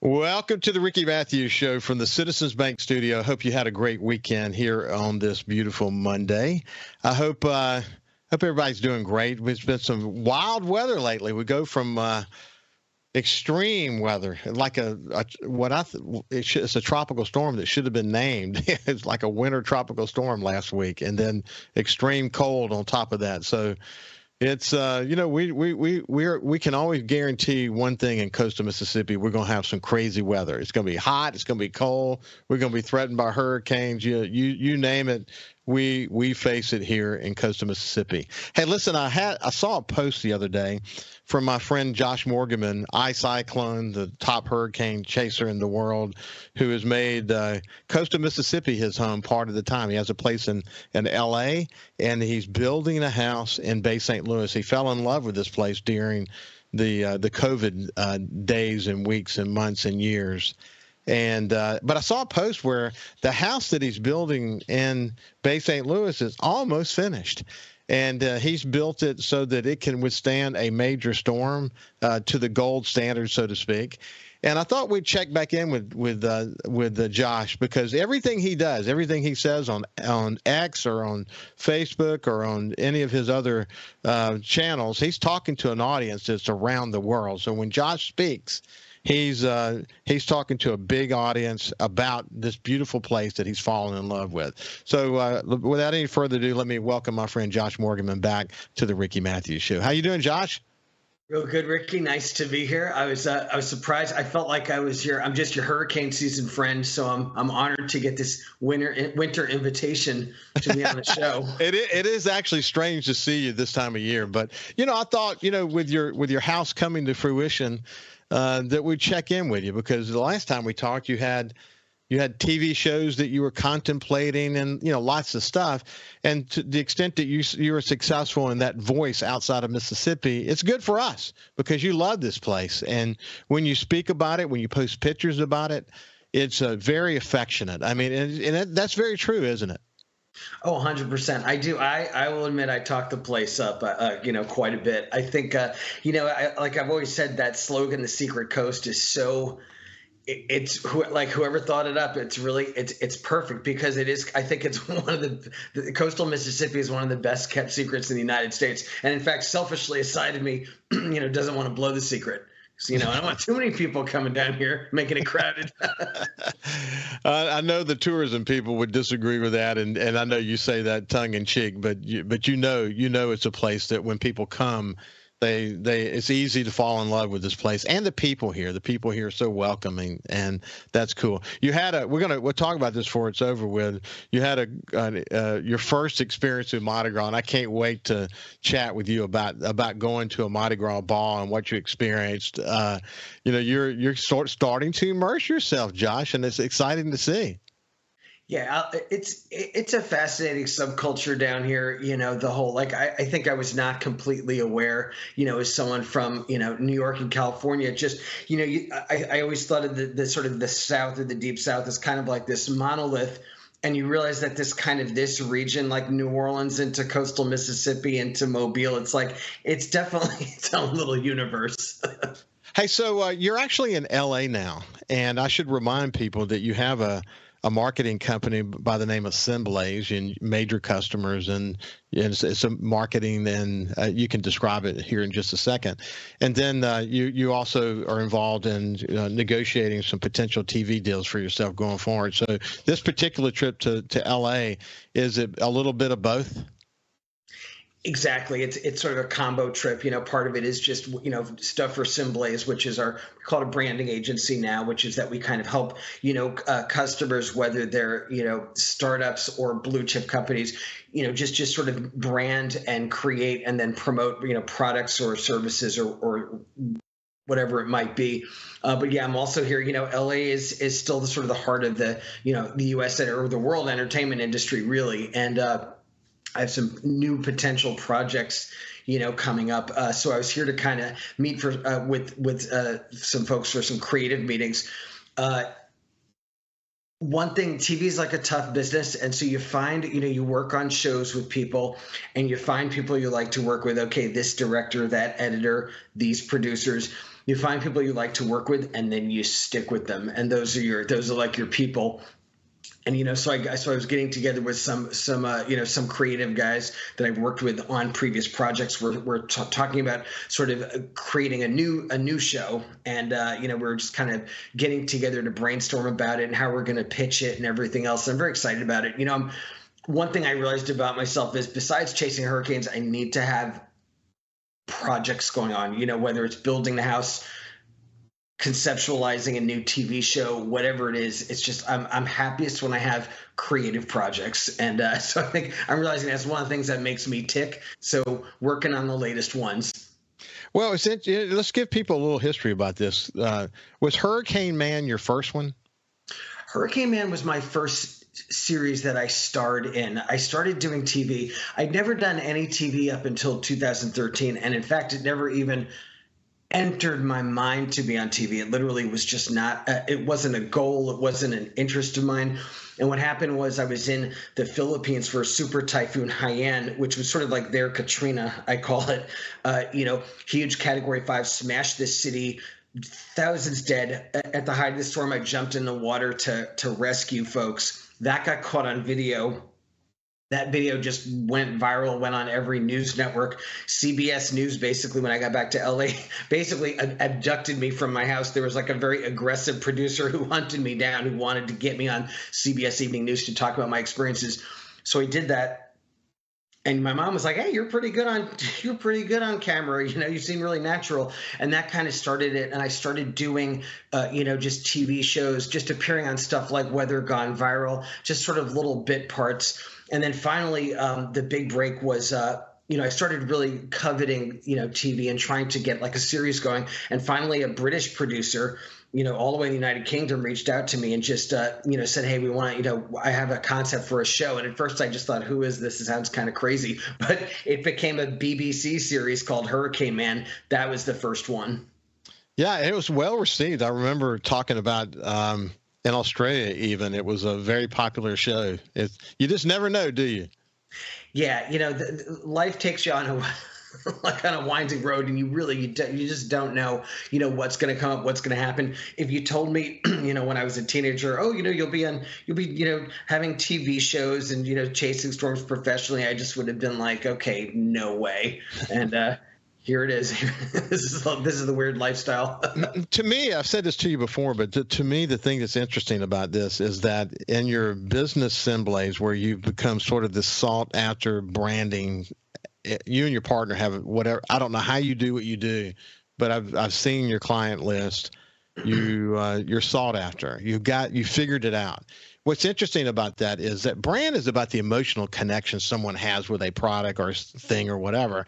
Welcome to the Ricky Matthews Show from the Citizens Bank studio. I hope you had a great weekend here on this beautiful Monday. I hope everybody's doing great. It's been some wild weather lately. We go from extreme weather, like it's a tropical storm that should have been named. It's like a winter tropical storm last week, and then extreme cold on top of that. So it's we can always guarantee one thing in coastal Mississippi: we're going to have some crazy weather. It's going to be hot. It's going to be cold. We're going to be threatened by hurricanes. You name it. We face it here in coastal Mississippi. Hey, listen, I saw a post the other day from my friend Josh Morgerman, Cyclone, the top hurricane chaser in the world, who has made coastal Mississippi his home part of the time. He has a place in L.A., and he's building a house in Bay St. Louis. He fell in love with this place during the COVID days and weeks and months and years. And but I saw a post where the house that he's building in Bay St. Louis is almost finished. And he's built it so that it can withstand a major storm to the gold standard, so to speak. And I thought we'd check back in with Josh, because everything he does, everything he says on X or on Facebook or on any of his other channels, he's talking to an audience that's around the world. So when Josh speaks, he's talking to a big audience about this beautiful place that he's fallen in love with. So without any further ado, let me welcome my friend Josh Morgerman back to the Ricky Matthews Show. How you doing, Josh? Real good, Ricky. Nice to be here. I was surprised. I felt like I was I'm just your hurricane season friend, so I'm honored to get this winter invitation to be on the show. It is actually strange to see you this time of year, but I thought with your house coming to fruition, that we'd check in with you, because the last time we talked, you had TV shows that you were contemplating, and lots of stuff. And to the extent that you were successful in that voice outside of Mississippi, it's good for us because you love this place. And when you speak about it, when you post pictures about it, it's very affectionate. I mean, and that's very true, isn't it? Oh, 100%. I do. I will admit I talked the place up, quite a bit. I think, like I've always said, that slogan, "The Secret Coast," is so. It's like whoever thought it up. It's really it's perfect, because it is. I think it's one of the coastal Mississippi is one of the best kept secrets in the United States. And in fact, selfishly, a side of me, doesn't want to blow the secret. So, I don't want too many people coming down here making it crowded. I know the tourism people would disagree with that, and I know you say that tongue in cheek, but it's a place that when people come, it's easy to fall in love with this place, and the people here. The people here are so welcoming, and that's cool. You had we'll talk about this before it's over with. You had your first experience with Mardi Gras, and I can't wait to chat with you about going to a Mardi Gras ball and what you experienced. You're starting to immerse yourself, Josh, and it's exciting to see. Yeah, it's a fascinating subculture down here. The whole, I think I was not completely aware, as someone from, New York and California, just, I always thought of the sort of the South, or the Deep South, as kind of like this monolith. And you realize that this region, like New Orleans into coastal Mississippi into Mobile, it's definitely its own little universe. Hey, so you're actually in L.A. now, and I should remind people that you have a marketing company by the name of Semblaze, and major customers, and it's a marketing, and you can describe it here in just a second. And then you also are involved in negotiating some potential TV deals for yourself going forward. So this particular trip to LA, is it a little bit of both? Exactly. It's sort of a combo trip. Part of it is just, stuff for Semblaze, which is we call it a branding agency now, which is that we kind of help, customers, whether they're, startups or blue chip companies, just sort of brand and create and then promote, products or services or whatever it might be. But yeah, I'm also here. LA is still the sort of the heart of the, the U.S. or the world entertainment industry, really. And, I have some new potential projects, coming up. So I was here to kind of meet with some folks for some creative meetings. One thing, TV is like a tough business. And so you find, you work on shows with people, and you find people you like to work with. Okay, this director, that editor, these producers. You find people you like to work with, and then you stick with them. And those are like your people. And so I was getting together with some creative guys that I've worked with on previous projects. We're talking about sort of creating a new show, and we're just kind of getting together to brainstorm about it and how we're going to pitch it and everything else. I'm very excited about it. One thing I realized about myself is, besides chasing hurricanes, I need to have projects going on. Whether it's building the house, conceptualizing a new TV show, whatever it is. It's just I'm happiest when I have creative projects, and so I think I'm realizing that's one of the things that makes me tick. So working on the latest ones. Well, let's give people a little history about this. Was Hurricane Man your first one? Hurricane Man was my first series that I starred in. I started doing TV. I'd never done any TV up until 2013, and in fact, it never even entered my mind to be on TV. It literally was just not, it wasn't a goal. It wasn't an interest of mine. And what happened was, I was in the Philippines for Super Typhoon Haiyan, which was sort of like their Katrina, I call it. Huge Category 5, smashed this city, thousands dead. At the height of the storm, I jumped in the water to rescue folks. That got caught on video. That video just went viral, went on every news network. CBS News, basically, when I got back to LA, basically abducted me from my house. There was like a very aggressive producer who hunted me down, who wanted to get me on CBS Evening News to talk about my experiences. So I did that. And my mom was like, "Hey, you're pretty good on camera. You seem really natural." And that kind of started it. And I started doing, just TV shows, just appearing on stuff like Weather Gone Viral, just sort of little bit parts. And then finally, the big break was, I started really coveting, TV and trying to get like a series going. And finally, a British producer, all the way in the United Kingdom, reached out to me and just, said, "Hey, we want to, I have a concept for a show." And at first I just thought, who is this? It sounds kind of crazy. But it became a BBC series called Hurricane Man. That was the first one. Yeah, it was well received. I remember talking about in Australia, even. It was a very popular show. You just never know, do you? Yeah, life takes you on a winding road, and you just don't know, what's going to come up, what's going to happen. If you told me, when I was a teenager, you'll be having TV shows and chasing storms professionally, I just would have been like, okay, no way. And here it is. This is the weird lifestyle. To me, I've said this to you before, but to me, the thing that's interesting about this is that in your business symbols, where you've become sort of this sought after branding, you and your partner have whatever. I don't know how you do what you do, but I've seen your client list. You're sought after. You figured it out. What's interesting about that is that brand is about the emotional connection someone has with a product or thing or whatever.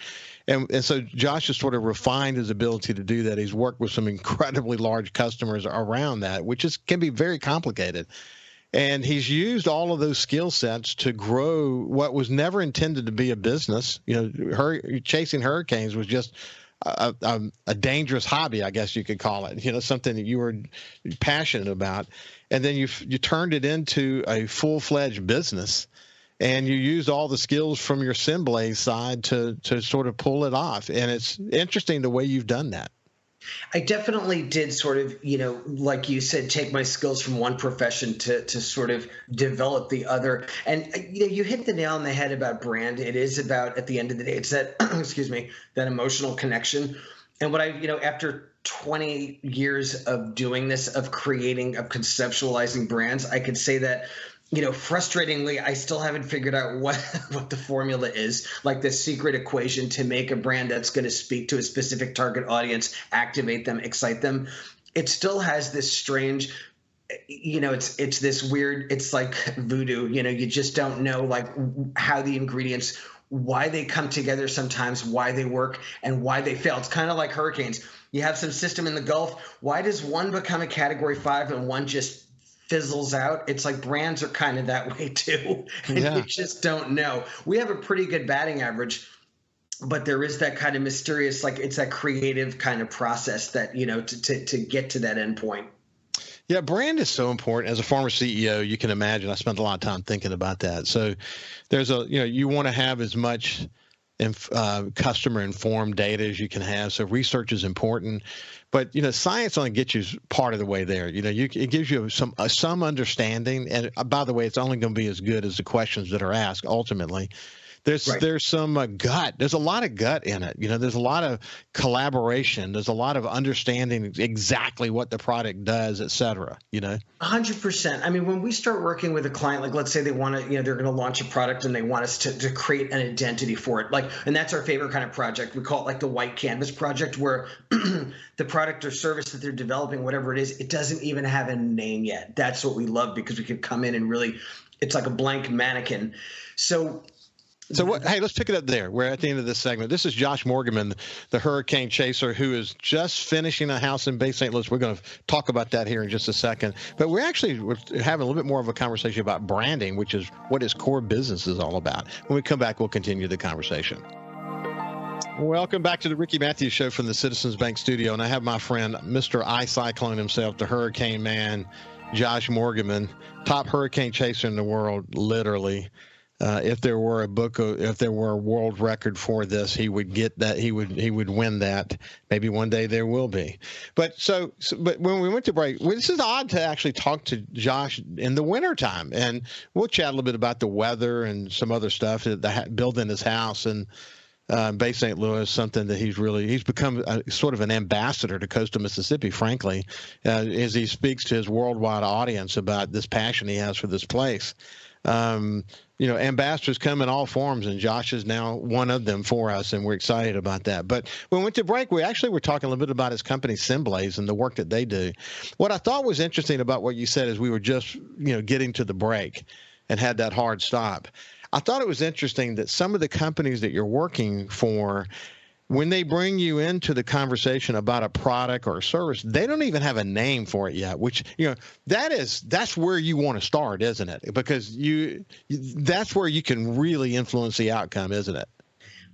And so Josh has sort of refined his ability to do that. He's worked with some incredibly large customers around that, which can be very complicated. And he's used all of those skill sets to grow what was never intended to be a business. Chasing hurricanes was just a dangerous hobby, I guess you could call it. Something that you were passionate about, and then you turned it into a full-fledged business. And you used all the skills from your Symblade side to sort of pull it off. And it's interesting the way you've done that. I definitely did sort of, like you said, take my skills from one profession to sort of develop the other. And, you hit the nail on the head about brand. It is about, at the end of the day, it's that, that emotional connection. And what after 20 years of doing this, of conceptualizing brands, I could say that, frustratingly, I still haven't figured out what the formula is, like the secret equation to make a brand that's going to speak to a specific target audience, activate them, excite them. It still has this strange, it's this weird, it's like voodoo, you just don't know like how the ingredients, why they come together sometimes, why they work, and why they fail. It's kind of like hurricanes. You have some system in the Gulf. Why does one become a Category 5 and one just fizzles out? It's like brands are kind of that way too. And you just don't know. We have a pretty good batting average, but there is that kind of mysterious, like it's that creative kind of process that, to get to that end point. Yeah, brand is so important. As a former CEO, you can imagine I spent a lot of time thinking about that. So there's you want to have as much customer informed data as you can have. So research is important, but science only gets you part of the way there. It gives you some understanding, and by the way, it's only going to be as good as the questions that are asked ultimately. There's some gut. There's a lot of gut in it. There's a lot of collaboration. There's a lot of understanding exactly what the product does, et cetera. 100%. I mean, when we start working with a client, like let's say they want to, they're going to launch a product and they want us to create an identity for it. And that's our favorite kind of project. We call it like the white canvas project, where the product or service that they're developing, whatever it is, it doesn't even have a name yet. That's what we love, because we can come in and really, it's like a blank mannequin. So hey, let's pick it up there. We're at the end of this segment. This is Josh Morgerman, the hurricane chaser, who is just finishing a house in Bay St. Louis. We're going to talk about that here in just a second. But we're having a little bit more of a conversation about branding, which is what his core business is all about. When we come back, we'll continue the conversation. Welcome back to the Ricky Matthews Show from the Citizens Bank studio. And I have my friend, Mr. Cyclone himself, the hurricane man, Josh Morgerman, top hurricane chaser in the world, literally. If there were a world record for this, he would get that. He would win that. Maybe one day there will be. But when we went to break, this is odd to actually talk to Josh in the wintertime, and we'll chat a little bit about the weather and some other stuff. Building his house and Bay St. Louis, something that he's become sort of an ambassador to coastal Mississippi, frankly, as he speaks to his worldwide audience about this passion he has for this place. Ambassadors come in all forms, and Josh is now one of them for us, and we're excited about that. But when we went to break, we actually were talking a little bit about his company, Symblaze, and the work that they do. What I thought was interesting about what you said is we were just, getting to the break and had that hard stop. I thought it was interesting that some of the companies that you're working for, when they bring you into the conversation about a product or a service, they don't even have a name for it yet, which, that's where you want to start, isn't it? Because that's where you can really influence the outcome, isn't it?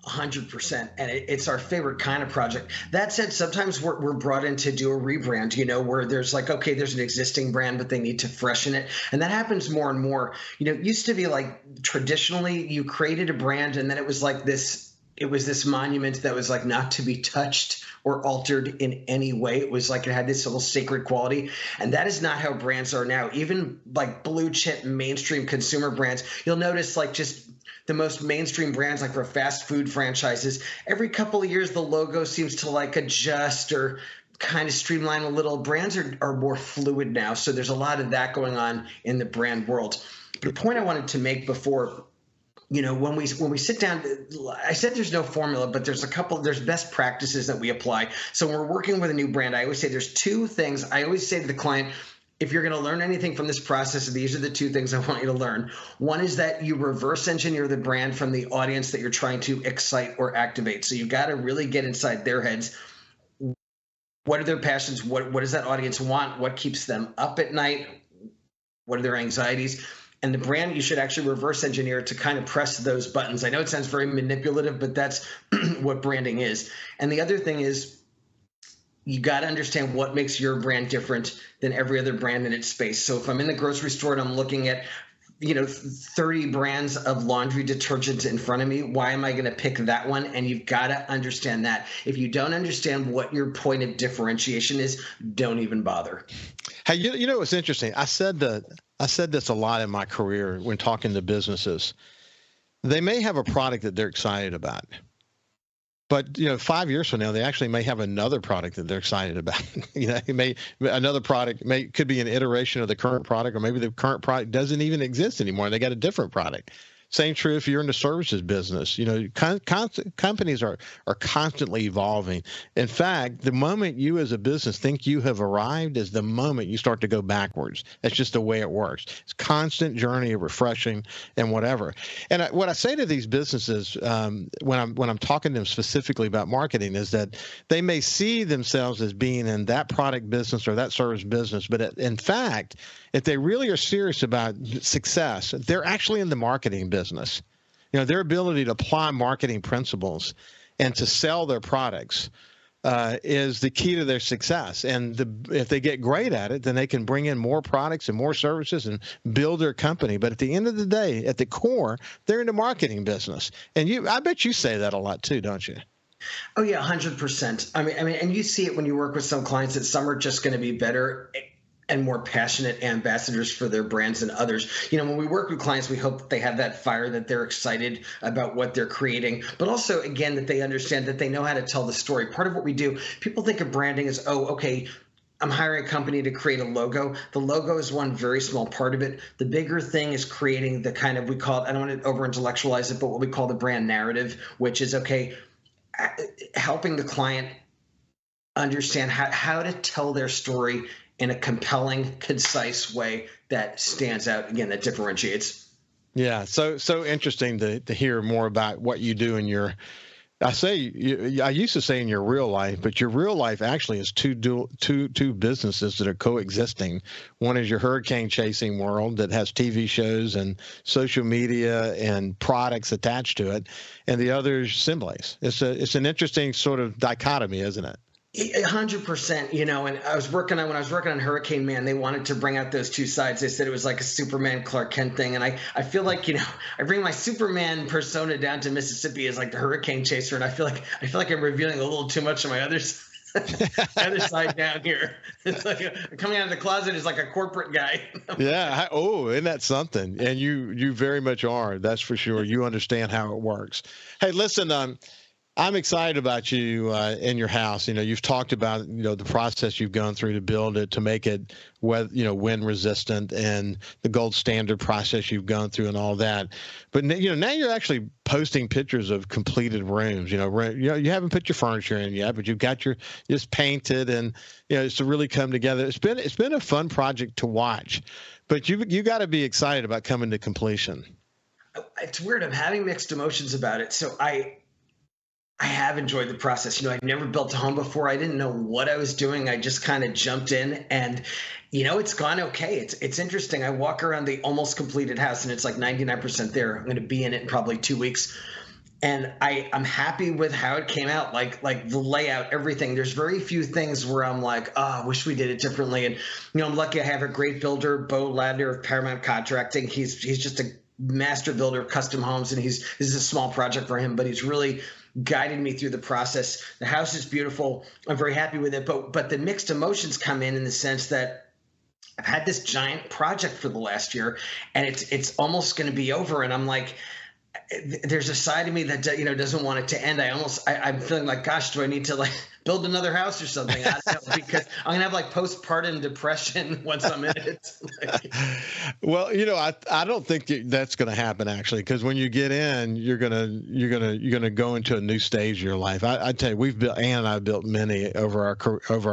100%. And it's our favorite kind of project. That said, sometimes we're brought in to do a rebrand, where there's there's an existing brand, but they need to freshen it. And that happens more and more. It used to be like traditionally you created a brand and then it was like this. It was this monument that was like not to be touched or altered in any way. It was like it had this little sacred quality. And that is not how brands are now. Even like blue chip mainstream consumer brands, you'll notice like just the most mainstream brands, like for fast food franchises, every couple of years the logo seems to like adjust or kind of streamline a little. Brands are more fluid now. So there's a lot of that going on in the brand world. The point I wanted to make before, when we sit down, I said there's no formula, but there's best practices that we apply. So when we're working with a new brand, I always say there's two things. I always say to the client, if you're going to learn anything from this process, these are the two things I want you to learn. One is that you reverse engineer the brand from the audience that you're trying to excite or activate. So you've got to really get inside their heads. What are their passions? What does that audience want? What keeps them up at night? What are their anxieties? And the brand, you should actually reverse engineer to kind of press those buttons. I know it sounds very manipulative, but that's what branding is. And the other thing is you got to understand what makes your brand different than every other brand in its space. So if I'm in the grocery store and I'm looking at 30 brands of laundry detergent in front of me, why am I going to pick that one? And you've got to understand that. If you don't understand what your point of differentiation is, don't even bother. Hey, what's interesting? I said this a lot in my career when talking to businesses. They may have a product that they're excited about, but 5 years from now, they actually may have another product that they're excited about. Another product could be an iteration of the current product, or maybe the current product doesn't even exist anymore, and they got a different product. Same true if you're in the services business. Companies are constantly evolving. In fact, the moment you as a business think you have arrived is the moment you start to go backwards. That's just the way it works. It's a constant journey of refreshing and whatever. And what I say to these businesses when I'm talking to them specifically about marketing is that they may see themselves as being in that product business or that service business, but in fact, if they really are serious about success, they're actually in the marketing business. Their ability to apply marketing principles and to sell their products is the key to their success. And if they get great at it, then they can bring in more products and more services and build their company. But at the end of the day, at the core, they're in the marketing business. And I bet you say that a lot too, don't you? Oh yeah, 100%. I mean, and you see it when you work with some clients that some are just going to be better and more passionate ambassadors for their brands than others. When we work with clients, we hope that they have that fire, that they're excited about what they're creating, but also, again, that they understand that they know how to tell the story. Part of what we do, people think of branding as, oh, okay, I'm hiring a company to create a logo. The logo is one very small part of it. The bigger thing is creating the kind of, we call it, I don't want to over-intellectualize it, but what we call the brand narrative, which is, okay, helping the client understand how to tell their story in a compelling, concise way that stands out, again, that differentiates. Yeah, so interesting to hear more about what you do in your, I used to say in your real life, but your real life actually is two businesses that are coexisting. One is your hurricane chasing world that has TV shows and social media and products attached to it, and the other is Symblase. It's an interesting sort of dichotomy, isn't it? 100%, and when I was working on Hurricane Man, they wanted to bring out those two sides. They said it was like a Superman Clark Kent thing. And I feel like, I bring my Superman persona down to Mississippi as like the hurricane chaser. And I feel like I'm revealing a little too much of my other side down here. It's like coming out of the closet is like a corporate guy. Yeah. Isn't that something? And you very much are. That's for sure. You understand how it works. Hey, listen, I'm excited about you in your house. You've talked about the process you've gone through to build it, to make it wind resistant, and the gold standard process you've gone through and all that. But now you're actually posting pictures of completed rooms. You haven't put your furniture in yet, but you've got it's painted, and it's to really come together. It's been a fun project to watch, but you got to be excited about coming to completion. It's weird. I'm having mixed emotions about it. So I have enjoyed the process. I'd never built a home before. I didn't know what I was doing. I just kind of jumped in, and it's gone okay. It's interesting. I walk around the almost completed house, and it's like 99% there. I'm going to be in it in probably 2 weeks, and I'm happy with how it came out. Like the layout, everything. There's very few things where I'm like, I wish we did it differently. And I'm lucky. I have a great builder, Bo Ladner of Paramount Contracting. He's just a master builder of custom homes, and this is a small project for him, but he's really guided me through the process. The house is beautiful. I'm very happy with it, but the mixed emotions come in the sense that I've had this giant project for the last year, and it's almost going to be over, and I'm like, there's a side of me that doesn't want it to end. I'm feeling like, gosh, do I need to build another house or something? I don't know, because I'm gonna have postpartum depression once I'm in it. Well, I don't think that's gonna happen actually, because when you get in, you're gonna go into a new stage of your life. I tell you, Ann and I built many over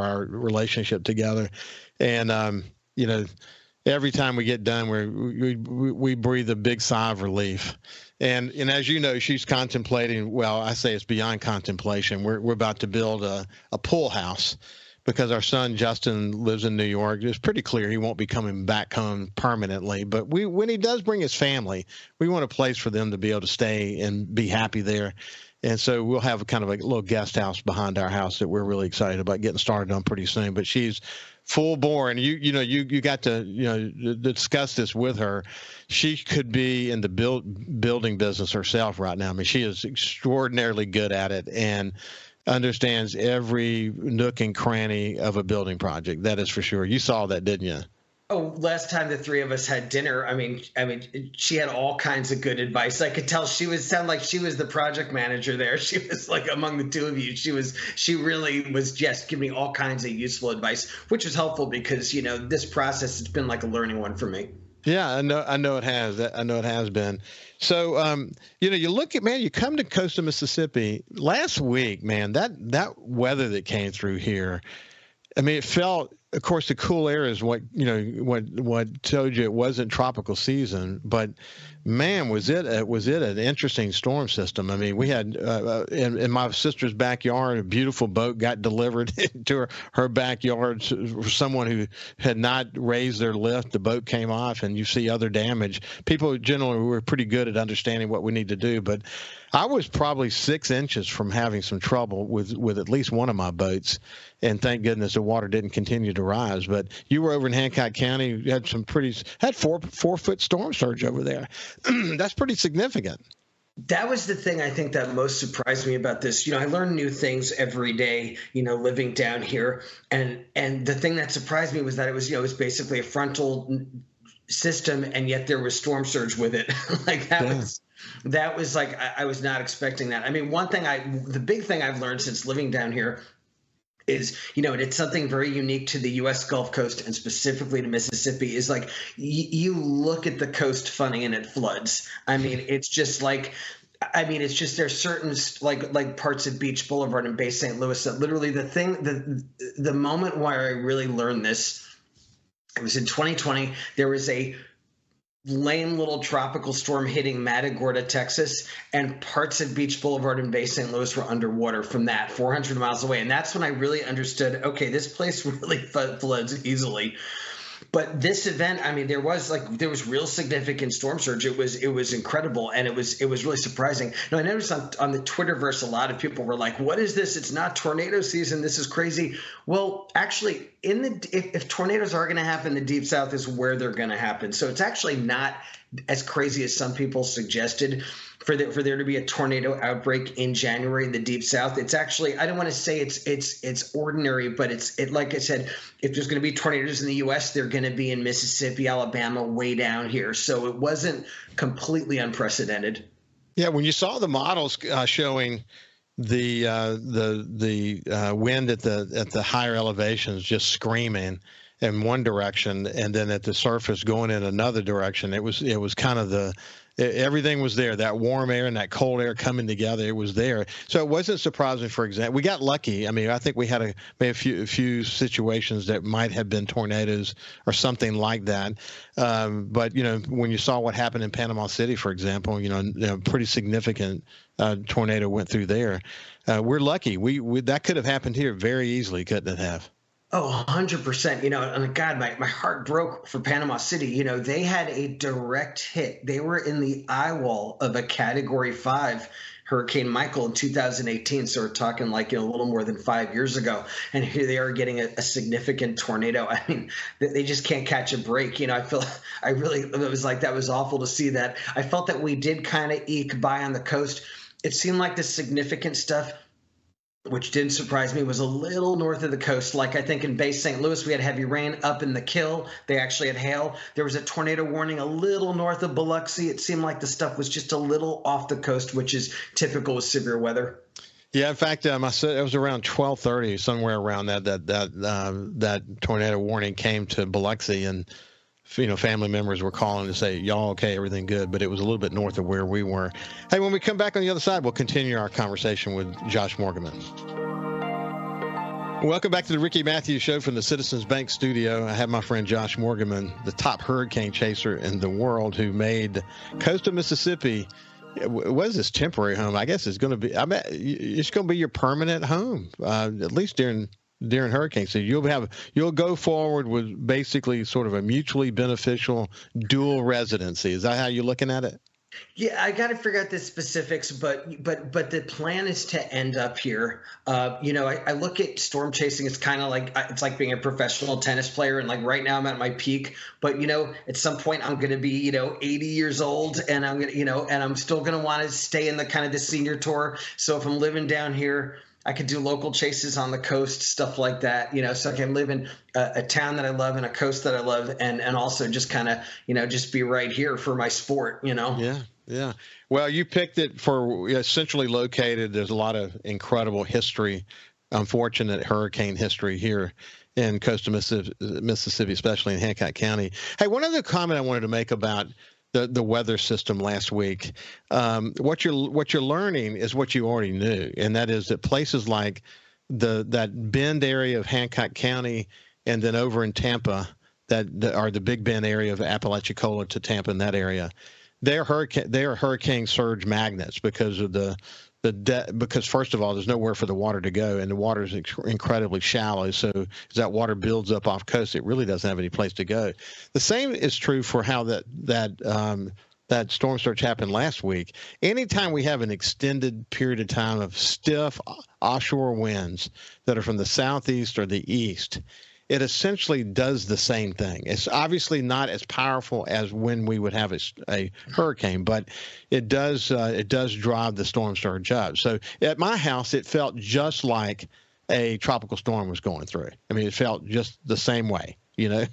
our relationship together, and every time we get done, we breathe a big sigh of relief. And as you know, she's contemplating. Well, I say it's beyond contemplation. We're about to build a pool house, because our son Justin lives in New York. It's pretty clear he won't be coming back home permanently. But when he does bring his family, we want a place for them to be able to stay and be happy there. And so we'll have a kind of a little guest house behind our house that we're really excited about getting started on pretty soon. But she's full bore, and you got to discuss this with her. She could be in the building business herself right now. I mean, she is extraordinarily good at it and understands every nook and cranny of a building project. That is for sure. You saw that, didn't you? Oh, last time the three of us had dinner, I mean, she had all kinds of good advice. I could tell she sound like she was the project manager there. She was like among the two of you. She really was just giving me all kinds of useful advice, which was helpful because, this process has been like a learning one for me. Yeah, I know it has. I know it has been. So, you look at, man, you come to coastal Mississippi last week, man, that weather that came through here, I mean, it felt of course, the cool air is what told you it wasn't tropical season, but man, was it an interesting storm system. I mean, we had in my sister's backyard, a beautiful boat got delivered to her backyard. For someone who had not raised their lift, the boat came off, and you see other damage. People generally were pretty good at understanding what we need to do, but I was probably 6 inches from having some trouble with at least one of my boats, and thank goodness the water didn't continue to rise. But you were over in Hancock County, you had some had 4-foot storm surge over there. That's pretty significant. That was the thing I think that most surprised me about this. I learn new things every day, living down here. And the thing that surprised me was that it was basically a frontal system, and yet there was storm surge with it. Like that was like, I was not expecting that. I mean, the big thing I've learned since living down here is, it's something very unique to the U.S. Gulf Coast and specifically to Mississippi, is like you look at the coast funny and it floods. I mean, it's just there's certain like parts of Beach Boulevard and Bay St. Louis that literally the moment where I really learned this, it was in 2020. There was a lame little tropical storm hitting Matagorda, Texas, and parts of Beach Boulevard and Bay St. Louis were underwater from that 400 miles away. And that's when I really understood, okay, this place really floods easily. But this event, I mean, there was real significant storm surge. It was incredible, and it was really surprising. Now, I noticed on the Twitterverse, a lot of people were like, "What is this? It's not tornado season. This is crazy." Well, actually, if tornadoes are going to happen, the Deep South is where they're going to happen. So it's actually not as crazy as some people suggested for there to be a tornado outbreak in January in the Deep South. It's actually, I don't want to say it's ordinary, but it's like I said, if there's going to be tornadoes in the U.S., they're going to be in Mississippi, Alabama, way down here. So it wasn't completely unprecedented. Yeah, when you saw the models showing the wind at the higher elevations just screaming in one direction, and then at the surface going in another direction, it was kind of everything was there. That warm air and that cold air coming together, it was there. So it wasn't surprising. For example, we got lucky. I mean, I think we had a few situations that might have been tornadoes or something like that. But when you saw what happened in Panama City, for example, pretty significant tornado went through there. We're lucky. We that could have happened here very easily, couldn't it have? Oh, 100%. And God, my heart broke for Panama City. They had a direct hit. They were in the eye wall of a Category 5 Hurricane Michael in 2018. So we're talking like, a little more than 5 years ago. And here they are getting a significant tornado. I mean, they just can't catch a break. It was like, that was awful to see that. I felt that we did kind of eke by on the coast. It seemed like the significant stuff, which didn't surprise me, was a little north of the coast. Like I think in Bay St. Louis, we had heavy rain. Up in the Kill, they actually had hail. There was a tornado warning a little north of Biloxi. It seemed like the stuff was just a little off the coast, which is typical with severe weather. Yeah, in fact, I said it was around 12:30, somewhere around that tornado warning came to Biloxi, and family members were calling to say, y'all okay, everything good, but it was a little bit north of where we were. Hey, when we come back on the other side, we'll continue our conversation with Josh Morgerman. Welcome back to the Ricky Matthews Show from the Citizens Bank studio. I have my friend Josh Morgerman, the top hurricane chaser in the world, who made coastal Mississippi. What is this temporary home? I guess it's going to be. I bet it's going to be your permanent home, at least during hurricane season. You'll go forward with basically sort of a mutually beneficial dual residency. Is that how you're looking at it? Yeah, I got to figure out the specifics, but the plan is to end up here. I look at storm chasing. It's kind of like being a professional tennis player, and like right now I'm at my peak. But at some point I'm going to be 80 years old, and I'm and I'm still going to want to stay in the kind of the senior tour. So if I'm living down here, I could do local chases on the coast, stuff like that, so I can live in a town that I love and a coast that I love, and also just kind of, just be right here for my sport, Yeah. Well, you picked it for centrally located. There's a lot of incredible history, unfortunate hurricane history here in coastal Mississippi, especially in Hancock County. Hey, one other comment I wanted to make about the weather system last week. What you're learning is what you already knew, and that is that places like that Bend area of Hancock County and then over in Tampa, that are the Big Bend area of Apalachicola to Tampa in that area. They are hurricane surge magnets because of because first of all, there's nowhere for the water to go, and the water is incredibly shallow. So as that water builds up off coast, it really doesn't have any place to go. The same is true for how that storm surge happened last week. Anytime we have an extended period of time of stiff offshore winds that are from the southeast or the east, it essentially does the same thing. It's obviously not as powerful as when we would have a hurricane, but it does drive the storm surge up. So at my house, it felt just like a tropical storm was going through. I mean, it felt just the same way, you know.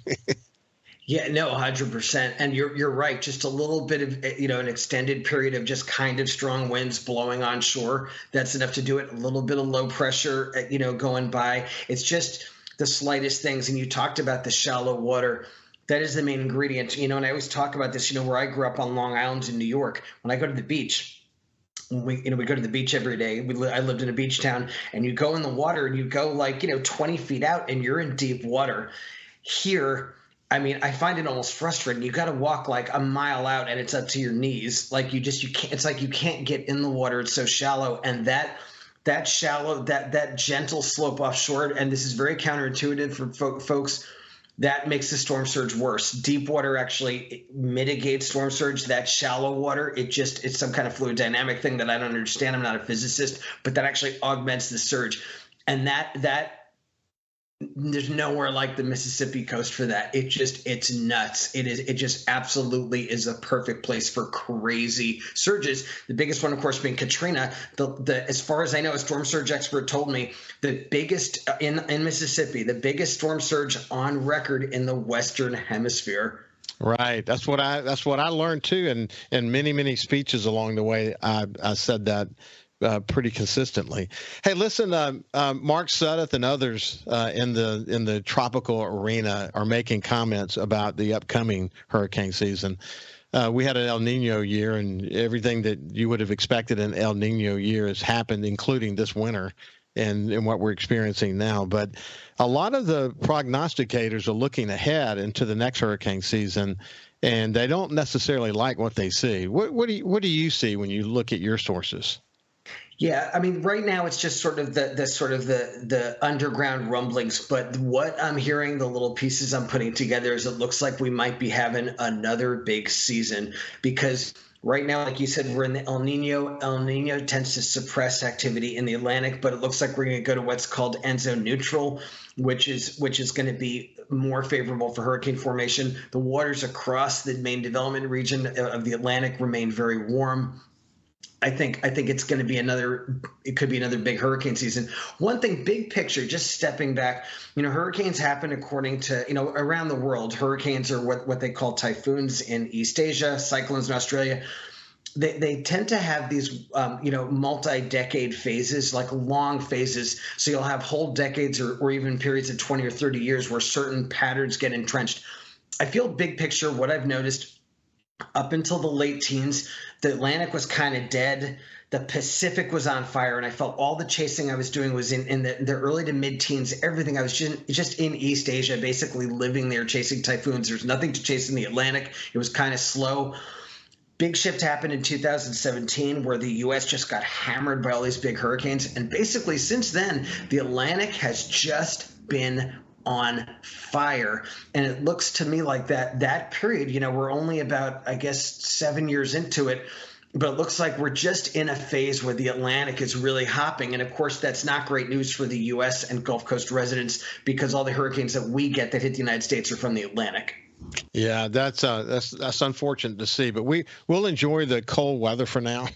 Yeah, no, 100%. And you're right. Just a little bit of, an extended period of just kind of strong winds blowing on shore. That's enough to do it. A little bit of low pressure, going by. It's just the slightest things. And you talked about the shallow water. That is the main ingredient, and I always talk about this, where I grew up on Long Island in New York. When I go to the beach, we go to the beach every day. I lived in a beach town, and you go in the water and you go 20 feet out and you're in deep water. Here, I mean, I find it almost frustrating. You got to walk like a mile out and it's up to your knees. Like you can't, it's like you can't get in the water. It's so shallow. And that shallow, that gentle slope offshore, and this is very counterintuitive for folks, that makes the storm surge worse. Deep water actually mitigates storm surge. That shallow water, it's some kind of fluid dynamic thing that I don't understand. I'm not a physicist, but that actually augments the surge. And that there's nowhere like the Mississippi coast for that. It's nuts. It just absolutely is a perfect place for crazy surges. The biggest one, of course, being Katrina. As far as I know, a storm surge expert told me the biggest in Mississippi, the biggest storm surge on record in the Western Hemisphere. Right. That's what I learned too. And in many speeches along the way, I said that pretty consistently. Hey, listen, Mark Sudduth and others in the tropical arena are making comments about the upcoming hurricane season. We had an El Nino year, and everything that you would have expected an El Nino year has happened, including this winter and what we're experiencing now. But a lot of the prognosticators are looking ahead into the next hurricane season, and they don't necessarily like what they see. What do you see when you look at your sources? Yeah, I mean, right now it's just sort of the underground rumblings. But what I'm hearing, the little pieces I'm putting together, is it looks like we might be having another big season, because right now, like you said, we're in the El Nino. El Nino tends to suppress activity in the Atlantic, but it looks like we're going to go to what's called enso neutral, which is going to be more favorable for hurricane formation. The waters across the main development region of the Atlantic remain very warm. I think it's going to be it could be another big hurricane season. One thing, big picture, just stepping back, hurricanes happen according to, around the world. Hurricanes are what they call typhoons in East Asia, cyclones in Australia. They tend to have these, multi-decade phases, like long phases. So you'll have whole decades or even periods of 20 or 30 years where certain patterns get entrenched. I feel big picture, what I've noticed up until the late teens, the Atlantic was kind of dead. The Pacific was on fire, and I felt all the chasing I was doing was in the early to mid-teens. Everything I was just in East Asia, basically living there, chasing typhoons. There's nothing to chase in the Atlantic. It was kind of slow. Big shift happened in 2017 where the U.S. just got hammered by all these big hurricanes. And basically since then, the Atlantic has just been on fire. And it looks to me like that period, we're only about, I guess, 7 years into it, but it looks like we're just in a phase where the Atlantic is really hopping. And of course, that's not great news for the U.S. and Gulf Coast residents, because all the hurricanes that we get that hit the United States are from the Atlantic. Yeah, that's unfortunate to see, but we'll enjoy the cold weather for now.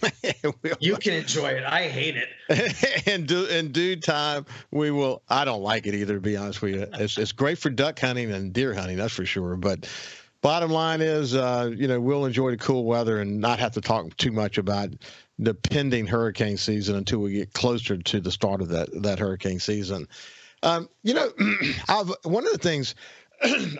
You can enjoy it. I hate it. In due time, we will. I don't like it either, to be honest with you. It's great for duck hunting and deer hunting, that's for sure. But bottom line is, we'll enjoy the cool weather and not have to talk too much about the pending hurricane season until we get closer to the start of that hurricane season. One of the things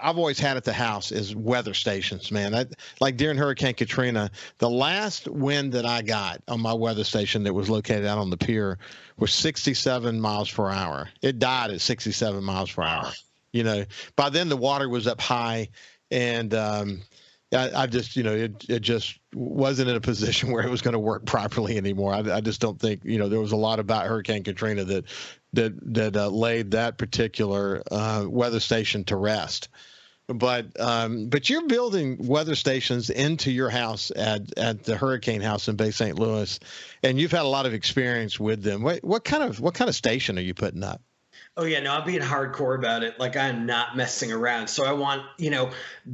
I've always had at the house is weather stations, man. Like during Hurricane Katrina, the last wind that I got on my weather station that was located out on the pier was 67 miles per hour. It died at 67 miles per hour. By then the water was up high, and I just, it just wasn't in a position where it was going to work properly anymore. I just don't think, there was a lot about Hurricane Katrina that laid that particular weather station to rest. But you're building weather stations into your house at the Hurricane House in Bay St. Louis, and you've had a lot of experience with them. What kind of station are you putting up? Oh, yeah, no, I'm being hardcore about it. Like, I'm not messing around. So I want,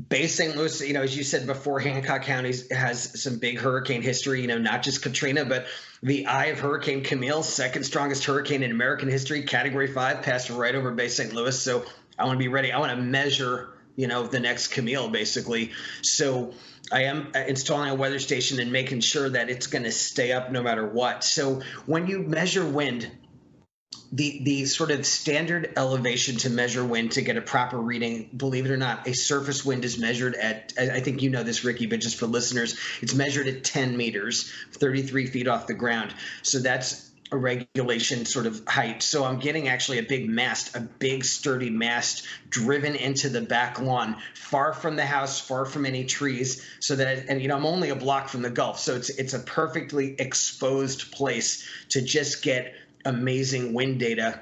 Bay St. Louis, as you said before, Hancock County has some big hurricane history, not just Katrina, but the eye of Hurricane Camille, second strongest hurricane in American history, Category 5, passed right over Bay St. Louis. So I want to be ready. I want to measure, the next Camille, basically. So I am installing a weather station and making sure that it's going to stay up no matter what. So when you measure wind, the sort of standard elevation to measure wind to get a proper reading, believe it or not, a surface wind is measured at, I think you know this, Ricky, but just for listeners, it's measured at 10 meters, 33 feet off the ground. So that's a regulation sort of height. So I'm getting actually a big mast, a big sturdy mast driven into the back lawn, far from the house, far from any trees, so that, I'm only a block from the Gulf. So it's a perfectly exposed place to just get amazing wind data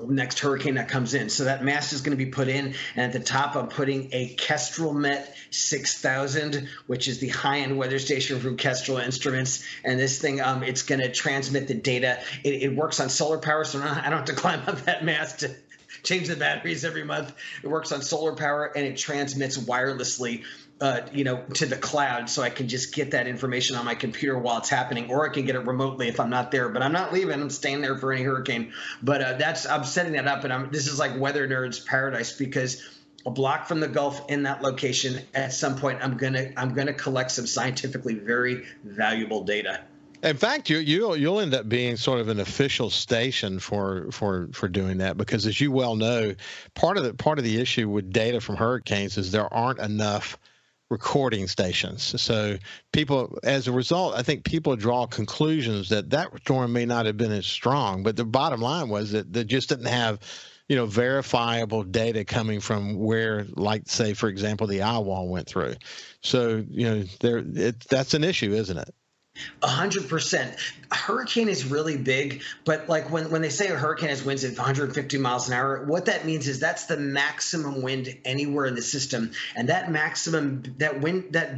next hurricane that comes in. So that mast is going to be put in, and at the top I'm putting a Kestrel Met 6000, which is the high-end weather station from Kestrel Instruments. And this thing, it's going to transmit the data. It works on solar power, so I don't have to climb up that mast to change the batteries every month. It works on solar power, and it transmits wirelessly to the cloud, so I can just get that information on my computer while it's happening, or I can get it remotely if I'm not there. But I'm not leaving. I'm staying there for any hurricane. But I'm setting that up, and this is like weather nerds paradise, because a block from the Gulf in that location, at some point, I'm gonna collect some scientifically very valuable data. In fact, you'll end up being sort of an official station for doing that, because, as you well know, part of the issue with data from hurricanes is there aren't enough recording stations. So as a result, I think people draw conclusions that storm may not have been as strong, but the bottom line was that they just didn't have, verifiable data coming from where, like, say, for example, the eye wall went through. So, that's an issue, isn't it? 100%. A hurricane is really big, but like when they say a hurricane has winds of 150 miles an hour, what that means is that's the maximum wind anywhere in the system. And that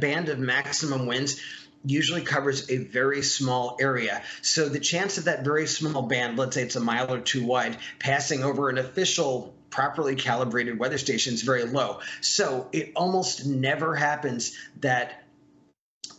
band of maximum winds usually covers a very small area. So the chance of that very small band, let's say it's a mile or two wide, passing over an official properly calibrated weather station is very low. So it almost never happens that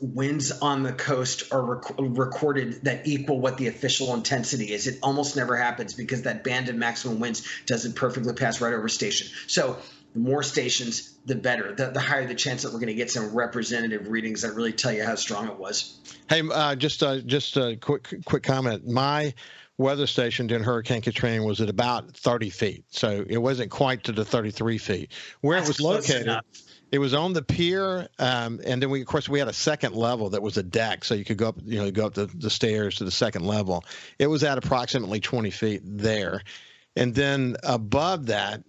winds on the coast are recorded that equal what the official intensity is. It almost never happens, because that band of maximum winds doesn't perfectly pass right over station. So the more stations, the better. The higher the chance that we're going to get some representative readings that really tell you how strong it was. Hey, just a quick comment. My weather station during Hurricane Katrina was at about 30 feet, so it wasn't quite to the 33 feet. Where it was located, it was on the pier, and then we had a second level that was a deck, so you could go up, the stairs to the second level. It was at approximately 20 feet there, and then above that,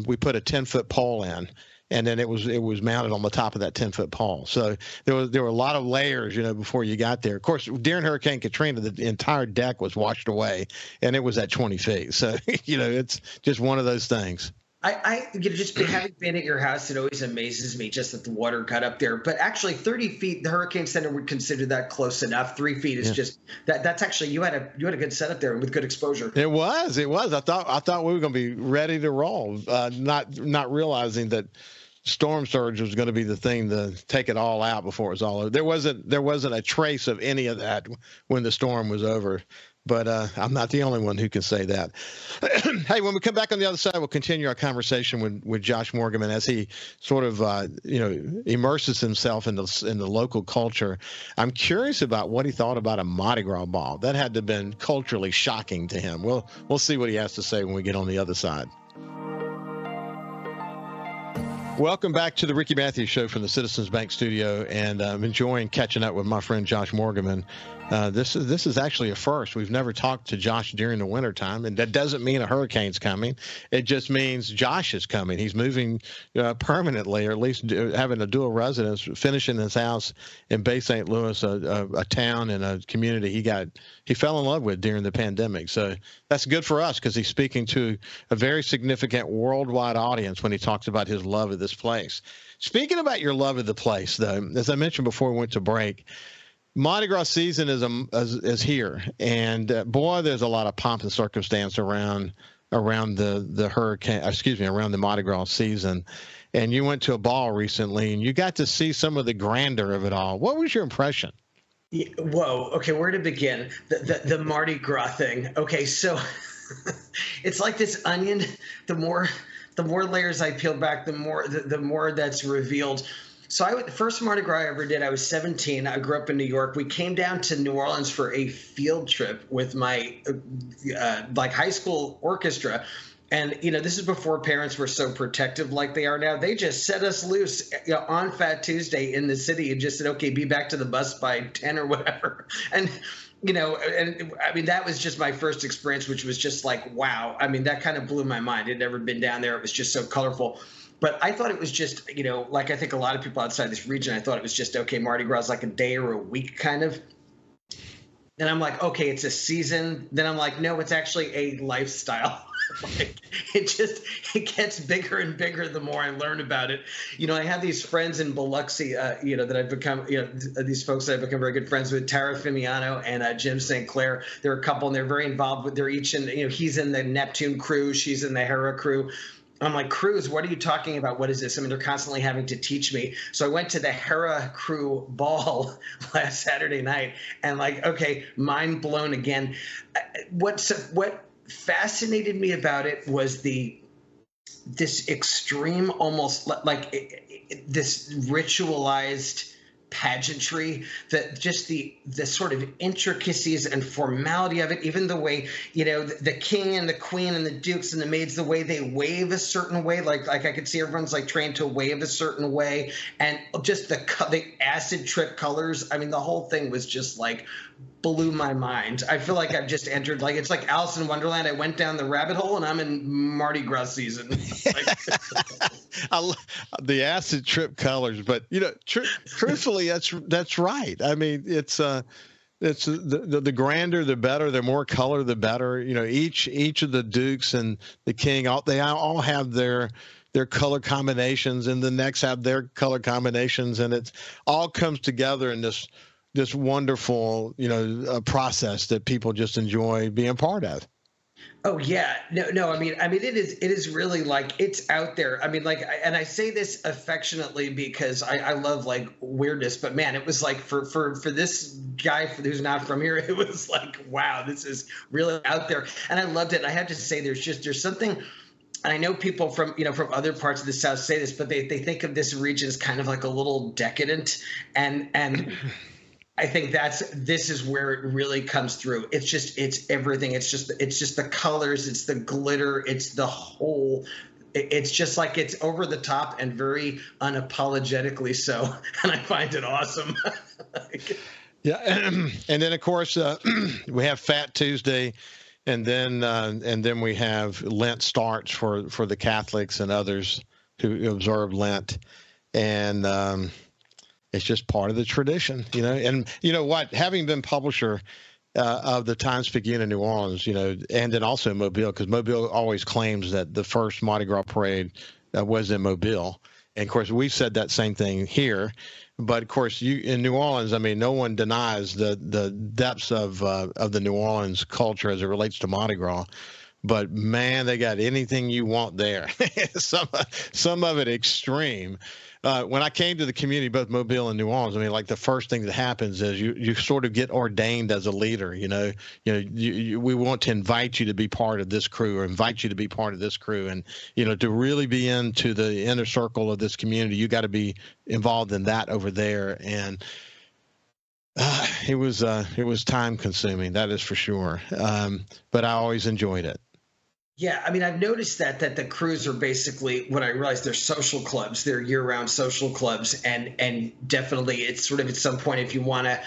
we put a 10-foot pole in, and then it was mounted on the top of that 10-foot pole. So there were a lot of layers, before you got there. Of course, during Hurricane Katrina, the entire deck was washed away, and it was at 20 feet. So it's just one of those things. Having been at your house, it always amazes me just that the water got up there. But actually, 30 feet, the Hurricane Center would consider that close enough. 3 feet is just that's actually you had a good setup there with good exposure. It was. I thought we were going to be ready to roll, not realizing that storm surge was going to be the thing to take it all out before it was all over. There wasn't a trace of any of that when the storm was over. But I'm not the only one who can say that. Hey, when we come back on the other side, we'll continue our conversation with Josh Morgerman as he sort of immerses himself in the local culture. I'm curious about what he thought about a Mardi Gras ball. That had to have been culturally shocking to him. We'll see what he has to say when we get on the other side. Welcome back to the Ricky Matthews Show from the Citizens Bank studio, and I'm enjoying catching up with my friend Josh Morgerman. This is actually a first. We've never talked to Josh during the wintertime, and that doesn't mean a hurricane's coming. It just means Josh is coming. He's moving permanently, or at least having a dual residence, finishing his house in Bay St. Louis, a town and a community he fell in love with during the pandemic. So that's good for us because he's speaking to a very significant worldwide audience when he talks about his love of this place. Speaking about your love of the place, though, as I mentioned before we went to break, Mardi Gras season is here, and boy, there's a lot of pomp and circumstance around the hurricane. Excuse me, around the Mardi Gras season. And you went to a ball recently, and you got to see some of the grandeur of it all. What was your impression? Yeah, whoa. Okay, where to begin? The Mardi Gras thing. Okay, so it's like this onion. The more layers I peel back, the more that's revealed. So the first Mardi Gras I ever did, I was 17. I grew up in New York. We came down to New Orleans for a field trip with my high school orchestra. And, this is before parents were so protective like they are now. They just set us loose on Fat Tuesday in the city and just said, okay, be back to the bus by 10 or whatever. And, that was just my first experience, which was just like, wow. I mean, that kind of blew my mind. I'd never been down there. It was just so colorful. But I thought it was just, like I think a lot of people outside this region, I thought it was just, okay, Mardi Gras is like a day or a week kind of. And I'm like, okay, it's a season. Then I'm like, no, it's actually a lifestyle. It gets bigger and bigger the more I learn about it. I have these friends in Biloxi, that I've become, these folks that I've become very good friends with, Tara Fimiano and Jim St. Clair. They're a couple and they're very involved with, they're each in, he's in the Neptune crew, she's in the Hera crew. I'm like, Cruz, what are you talking about? What is this? I mean, they're constantly having to teach me. So I went to the Hera crew ball last Saturday night and okay, mind blown again. What fascinated me about it was this extreme, almost this ritualized pageantry, that just the sort of intricacies and formality of it, even the way the king and the queen and the dukes and the maids, the way they wave a certain way, like I could see everyone's trained to wave a certain way, and just the acid trip colors. I mean, the whole thing was just blew my mind. I feel like I've just entered, it's like Alice in Wonderland. I went down the rabbit hole and I'm in Mardi Gras season. The acid trip colors, but truthfully, that's right. I mean, it's the grander the better, the more color the better. Each of the dukes and the king, they all have their color combinations, and the necks have their color combinations, and it all comes together in this wonderful, process that people just enjoy being part of. Oh yeah, no. I mean, it is really it's out there. I mean, and I say this affectionately because I love weirdness, but man, it was for this guy who's not from here, it was wow, this is really out there, and I loved it. And I have to say, there's something. And I know people from from other parts of the South say this, but they think of this region as kind of a little decadent, and I think this is where it really comes through. It's everything. It's just the colors. It's the glitter. It's the whole. It's just it's over the top and very unapologetically so, and I find it awesome. Yeah, and then of course we have Fat Tuesday, and then we have Lent starts for the Catholics and others who observe Lent, and it's just part of the tradition, And what? Having been publisher of the Times-Picayune New Orleans, and then also Mobile, because Mobile always claims that the first Mardi Gras parade was in Mobile, and of course we've said that same thing here. But of course, in New Orleans, I mean, no one denies the depths of the New Orleans culture as it relates to Mardi Gras. But man, they got anything you want there. some of it extreme. When I came to the community, both Mobile and New Orleans, I mean, the first thing that happens is you sort of get ordained as a leader. We want to invite you to be part of this crew, or invite you to be part of this crew, and to really be into the inner circle of this community, you got to be involved in that over there. And it was time consuming, that is for sure. But I always enjoyed it. Yeah, I mean, I've noticed that the crews are basically, what I realized, they're social clubs. They're year-round social clubs, and definitely it's sort of at some point, if you want to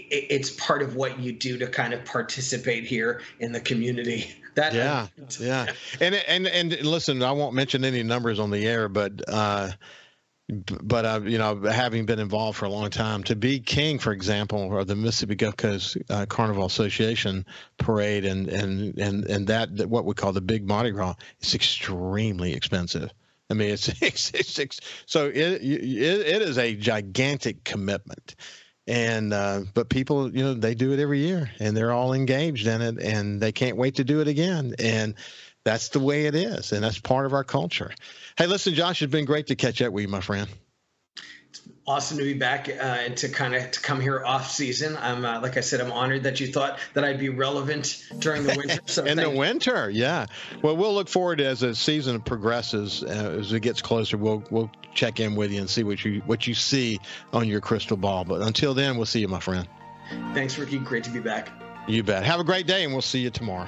it's part of what you do to kind of participate here in the community. Yeah. And listen, I won't mention any numbers on the air, but having been involved for a long time, to be king, for example, or the Mississippi Gulf Coast Carnival Association parade, and that what we call the Big Mardi Gras, it's extremely expensive. I mean, so it is a gigantic commitment. And but people, they do it every year, and they're all engaged in it, and they can't wait to do it again. And that's the way it is, and that's part of our culture. Hey, listen, Josh, it's been great to catch up with you, my friend. It's awesome to be back and to come here off season. I'm like I said, I'm honored that you thought that I'd be relevant during the winter. So in the winter, yeah. Well, we'll look forward to, as the season progresses, as it gets closer, we'll check in with you and see what you see on your crystal ball. But until then, we'll see you, my friend. Thanks, Ricky. Great to be back. You bet. Have a great day, and we'll see you tomorrow.